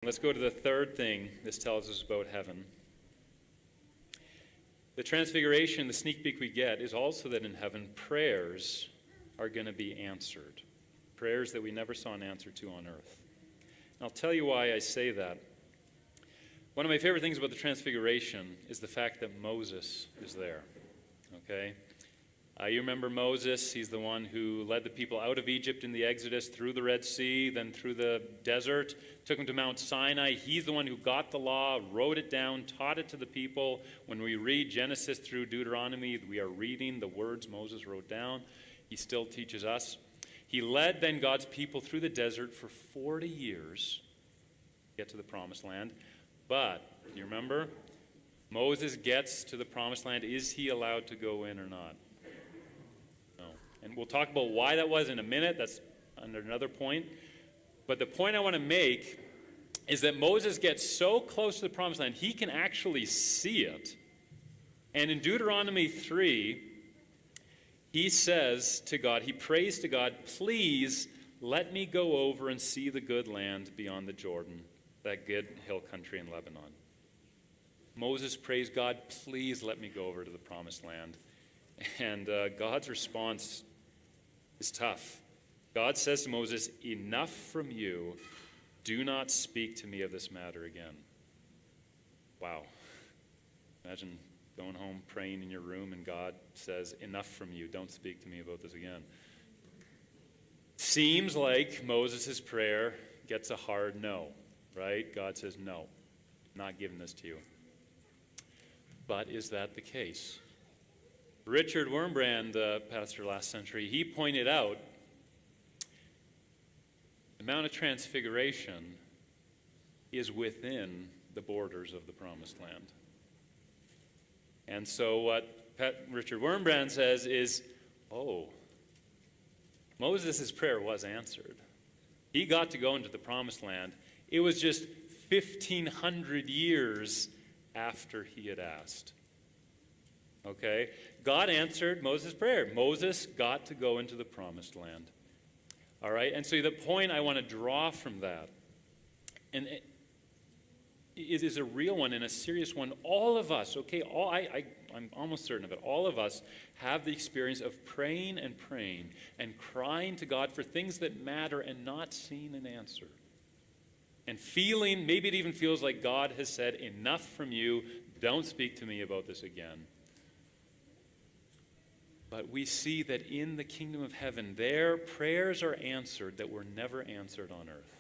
Let's go to the third thing this tells us about heaven. The transfiguration, the sneak peek we get, is also that in heaven, prayers are going to be answered. Prayers that we never saw an answer to on earth. And I'll tell you why I say that. One of my favorite things about the transfiguration is the fact that Moses is there. Okay? You remember Moses, he's the one who led the people out of Egypt in the Exodus, through the Red Sea, then through the desert, took them to Mount Sinai. He's the one who got the law, wrote it down, taught it to the people. When we read Genesis through Deuteronomy, we are reading the words Moses wrote down. He still teaches us. He led then God's people through the desert for 40 years to get to the Promised Land. But, you remember, Moses gets to the Promised Land. Is he allowed to go in or not? And we'll talk about why that was in a minute. That's under another point. But the point I want to make is that Moses gets so close to the Promised Land, he can actually see it. And in Deuteronomy 3, he says to God, he prays to God, please let me go over and see the good land beyond the Jordan, that good hill country in Lebanon. Moses prays, God, please let me go over to the Promised Land. And God's response is tough. God says to Moses, enough from you. Do not speak to me of this matter again. Wow. Imagine going home, praying in your room, and God says, enough from you. Don't speak to me about this again. Seems like Moses' prayer gets a hard no, right? God says, no, not giving this to you. But is that the case? Richard Wurmbrand, the pastor last century, he pointed out the Mount of Transfiguration is within the borders of the Promised Land. And so what Richard Wurmbrand says is, Moses' prayer was answered. He got to go into the Promised Land. It was just 1,500 years after he had asked. Okay? God answered Moses' prayer. Moses got to go into the Promised Land. All right? And so the point I want to draw from that, and it is a real one and a serious one. All of us, okay, I'm almost certain of it, all of us have the experience of praying and crying to God for things that matter and not seeing an answer. And feeling, maybe it even feels like God has said, enough from you, don't speak to me about this again. But we see that in the kingdom of heaven, their prayers are answered that were never answered on earth.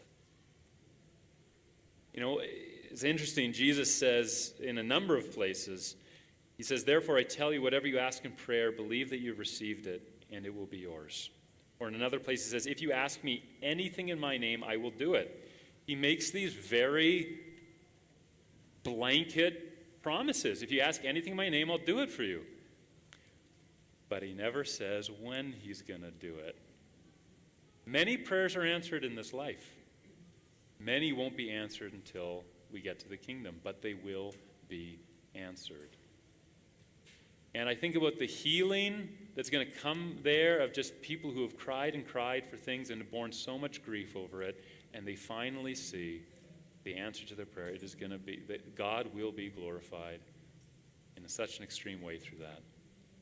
You know, it's interesting. Jesus says in a number of places, he says, therefore I tell you, whatever you ask in prayer, believe that you've received it, and it will be yours. Or in another place he says, if you ask me anything in my name, I will do it. He makes these very blanket promises. If you ask anything in my name, I'll do it for you. But he never says when he's going to do it. Many prayers are answered in this life. Many won't be answered until we get to the kingdom, but they will be answered. And I think about the healing that's going to come there of just people who have cried and cried for things and have borne so much grief over it, and they finally see the answer to their prayer. It is going to be that God will be glorified in such an extreme way through that.